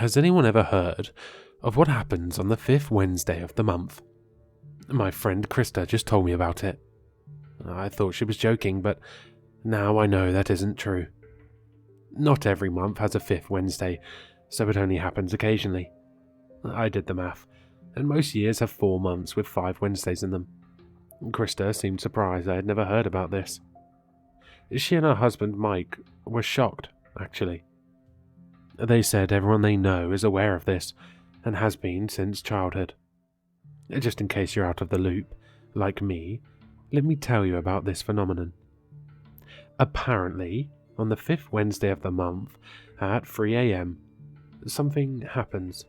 Has anyone ever heard of what happens on the 5th Wednesday of the month? My friend Krista just told me about it. I thought she was joking, but now I know that isn't true. Not every month has a 5th Wednesday, so it only happens occasionally. I did the math, and most years have 4 months with 5 Wednesdays in them. Krista seemed surprised I had never heard about this. She and her husband Mike were shocked, actually. They said everyone they know is aware of this, and has been since childhood. Just in case you're out of the loop, like me, let me tell you about this phenomenon. Apparently, on the 5th Wednesday of the month, at 3 a.m, something happens.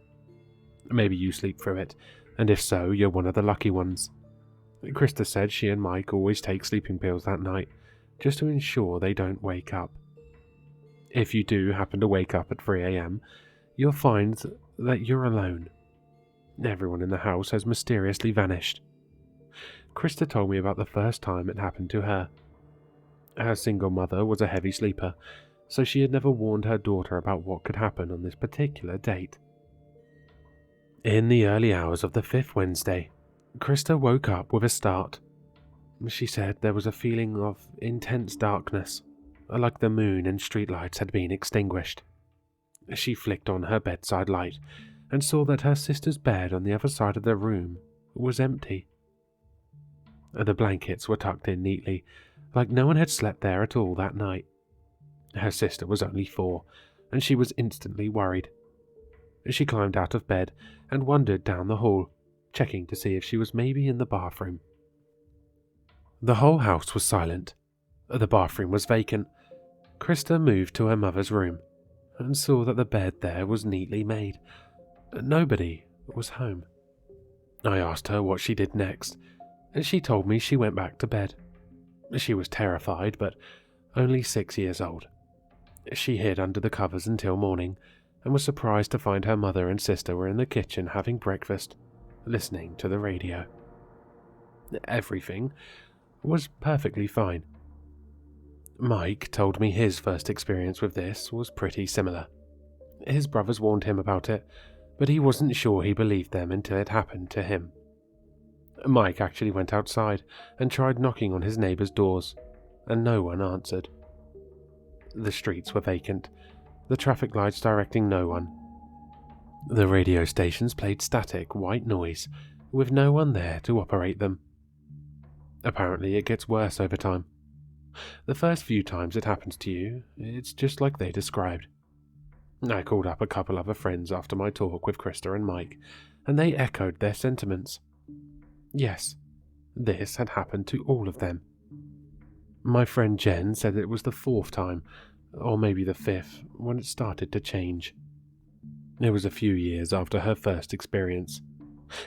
Maybe you sleep through it, and if so, you're one of the lucky ones. Krista said she and Mike always take sleeping pills that night, just to ensure they don't wake up. If you do happen to wake up at 3 a.m, you'll find that you're alone. Everyone in the house has mysteriously vanished. Krista told me about the first time it happened to her. Her single mother was a heavy sleeper, so she had never warned her daughter about what could happen on this particular date. In the early hours of the 5th Wednesday, Krista woke up with a start. She said there was a feeling of intense darkness, like the moon and streetlights had been extinguished. She flicked on her bedside light and saw that her sister's bed on the other side of the room was empty. The blankets were tucked in neatly, like no one had slept there at all that night. Her sister was only 4, and she was instantly worried. She climbed out of bed and wandered down the hall, checking to see if she was maybe in the bathroom. The whole house was silent. The bathroom was vacant. Krista moved to her mother's room and saw that the bed there was neatly made. Nobody was home. I asked her what she did next, and she told me she went back to bed. She was terrified, but only 6 years old. She hid under the covers until morning, and was surprised to find her mother and sister were in the kitchen having breakfast, listening to the radio. Everything was perfectly fine. Mike told me his first experience with this was pretty similar. His brothers warned him about it, but he wasn't sure he believed them until it happened to him. Mike actually went outside and tried knocking on his neighbors' doors, and no one answered. The streets were vacant, the traffic lights directing no one. The radio stations played static, white noise, with no one there to operate them. Apparently it gets worse over time. The first few times it happens to you, it's just like they described. I called up a couple other friends after my talk with Krista and Mike, and they echoed their sentiments. Yes, this had happened to all of them. My friend Jen said it was the 4th time, or maybe the 5th, when it started to change. It was a few years after her first experience.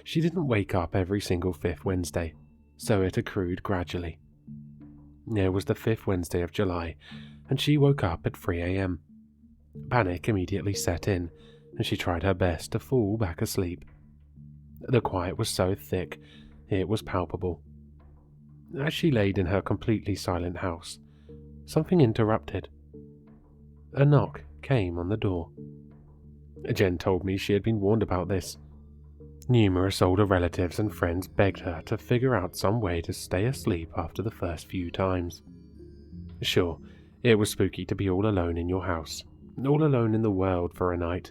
She didn't wake up every single 5th Wednesday, so it accrued gradually. It was the 5th Wednesday of July, and she woke up at 3 a.m. Panic immediately set in, and she tried her best to fall back asleep. The quiet was so thick, it was palpable. As she laid in her completely silent house, something interrupted. A knock came on the door. Jen told me she had been warned about this. Numerous older relatives and friends begged her to figure out some way to stay asleep after the first few times. Sure, it was spooky to be all alone in your house, all alone in the world for a night,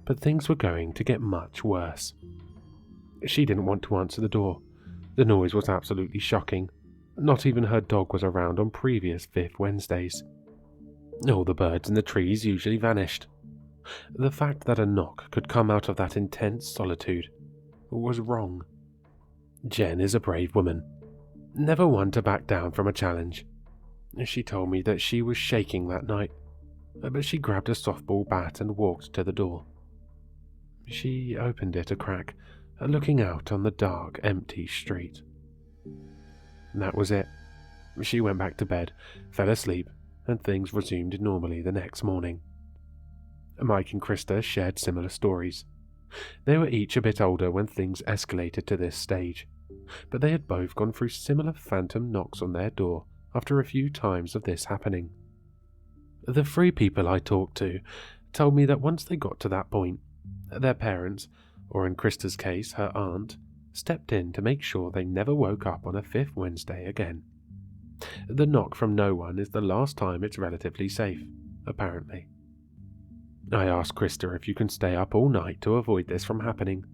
but things were going to get much worse. She didn't want to answer the door. The noise was absolutely shocking. Not even her dog was around on previous 5th Wednesdays. All the birds in the trees usually vanished. The fact that a knock could come out of that intense solitude was wrong. Jen is a brave woman, never one to back down from a challenge. She told me that she was shaking that night, but she grabbed a softball bat and walked to the door. She opened it a crack, looking out on the dark, empty street. That was it. She went back to bed, fell asleep, and things resumed normally the next morning. Mike and Krista shared similar stories. They were each a bit older when things escalated to this stage, but they had both gone through similar phantom knocks on their door after a few times of this happening. The 3 people I talked to told me that once they got to that point, Their parents, or in Krista's case, her aunt, stepped in to make sure they never woke up on a fifth Wednesday again. The knock from no one is the last time it's relatively safe, apparently. I asked Krista if you can stay up all night to avoid this from happening.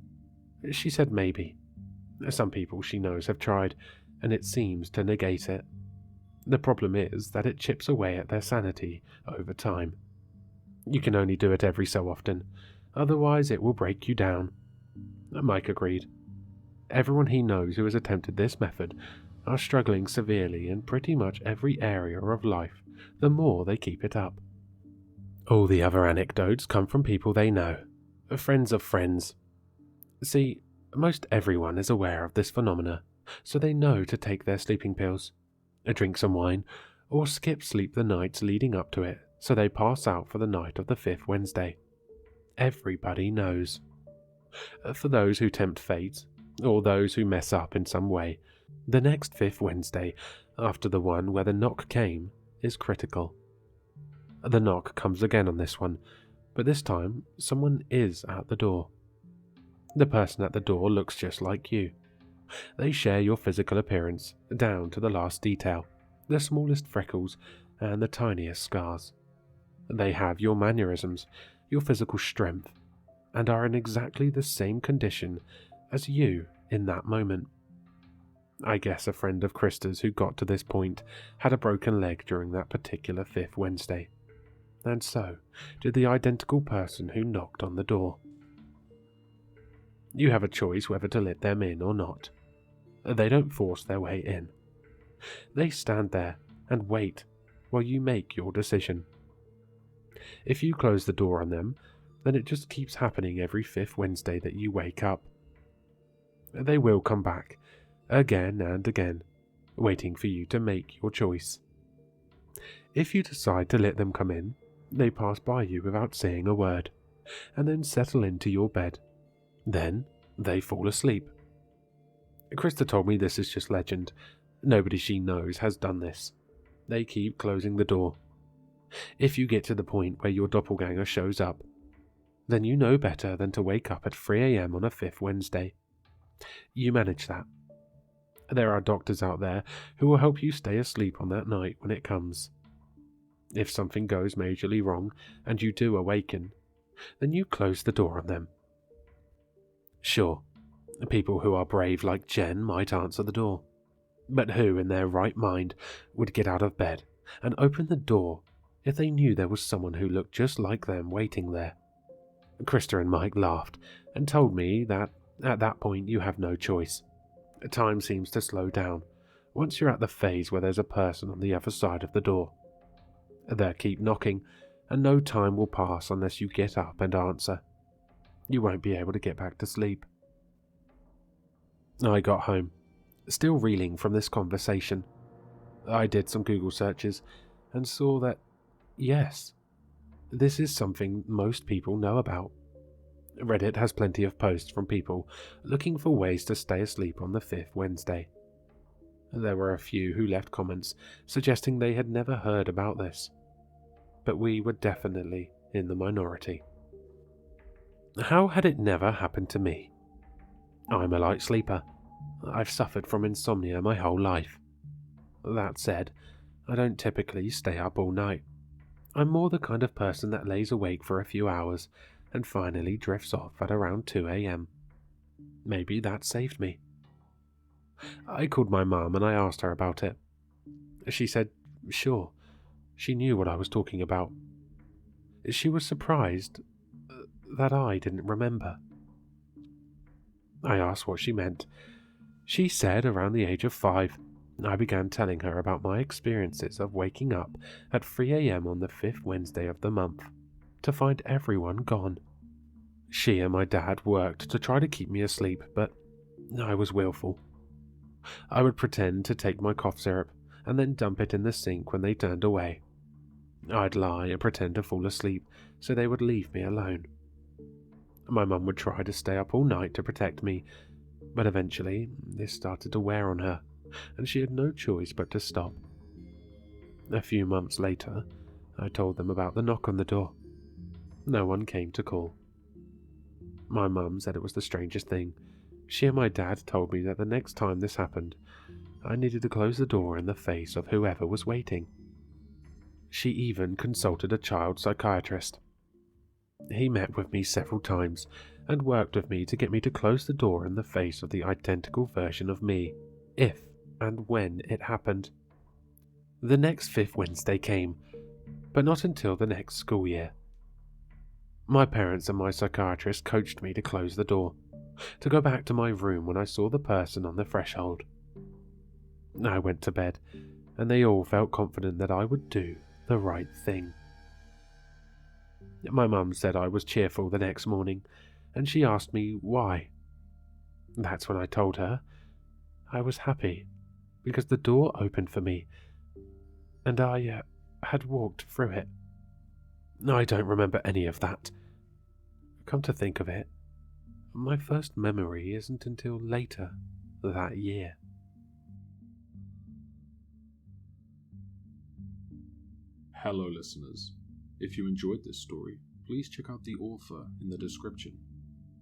She said maybe. Some people she knows have tried, and it seems to negate it. The problem is that it chips away at their sanity over time. You can only do it every so often, otherwise it will break you down. Mike agreed. Everyone he knows who has attempted this method are struggling severely in pretty much every area of life the more they keep it up. All the other anecdotes come from people they know, friends of friends. See, most everyone is aware of this phenomena, so they know to take their sleeping pills, drink some wine, or skip sleep the nights leading up to it so they pass out for the night of the fifth Wednesday. Everybody knows. For those who tempt fate, or those who mess up in some way, the next fifth Wednesday, after the one where the knock came, is critical. The knock comes again on this one, but this time someone is at the door. The person at the door looks just like you. They share your physical appearance, down to the last detail, the smallest freckles and the tiniest scars. They have your mannerisms, your physical strength, and are in exactly the same condition as you in that moment. I guess a friend of Krista's who got to this point had a broken leg during that particular fifth Wednesday, and so did the identical person who knocked on the door. You have a choice whether to let them in or not. They don't force their way in. They stand there and wait while you make your decision. If you close the door on them, then it just keeps happening every fifth Wednesday that you wake up. They will come back, again and again, waiting for you to make your choice. If you decide to let them come in, they pass by you without saying a word, and then settle into your bed. Then they fall asleep. Krista told me this is just legend. Nobody she knows has done this. They keep closing the door. If you get to the point where your doppelganger shows up, then you know better than to wake up at 3 a.m. on a fifth Wednesday. You manage that. There are doctors out there who will help you stay asleep on that night when it comes. If something goes majorly wrong and you do awaken, then you close the door on them. Sure, people who are brave like Jen might answer the door, but who in their right mind would get out of bed and open the door if they knew there was someone who looked just like them waiting there? Krista and Mike laughed and told me that at that point you have no choice. Time seems to slow down once you're at the phase where there's a person on the other side of the door. They'll keep knocking, and no time will pass unless you get up and answer. You won't be able to get back to sleep. I got home, still reeling from this conversation. I did some Google searches and saw that, yes, this is something most people know about. Reddit has plenty of posts from people looking for ways to stay asleep on the fifth Wednesday. There were a few who left comments suggesting they had never heard about this, but we were definitely in the minority. How had it never happened to me? I'm a light sleeper. I've suffered from insomnia my whole life. That said, I don't typically stay up all night. I'm more the kind of person that lays awake for a few hours and finally drifts off at around 2 a.m. Maybe that saved me. I called my mum and I asked her about it. She said, sure, she knew what I was talking about. She was surprised that I didn't remember. I asked what she meant. She said around the age of 5, I began telling her about my experiences of waking up at 3 a.m. on the fifth Wednesday of the month to find everyone gone. She and my dad worked to try to keep me asleep, but I was willful. I would pretend to take my cough syrup and then dump it in the sink when they turned away. I'd lie and pretend to fall asleep so they would leave me alone. My mum would try to stay up all night to protect me, but eventually this started to wear on her, and she had no choice but to stop. A few months later, I told them about the knock on the door. No one came to call. My mum said it was the strangest thing. She and my dad told me that the next time this happened, I needed to close the door in the face of whoever was waiting. She even consulted a child psychiatrist. He met with me several times and worked with me to get me to close the door in the face of the identical version of me, if and when it happened. The next fifth Wednesday came, but not until the next school year. My parents and my psychiatrist coached me to close the door, to go back to my room when I saw the person on the threshold. I went to bed, and they all felt confident that I would do the right thing. My mum said I was cheerful the next morning, and she asked me why. That's when I told her I was happy because the door opened for me, and I had walked through it. I don't remember any of that. Come to think of it, my first memory isn't until later that year. Hello listeners, if you enjoyed this story, please check out the author in the description.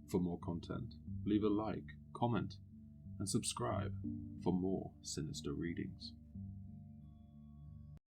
For more content, leave a like, comment, and subscribe for more sinister readings.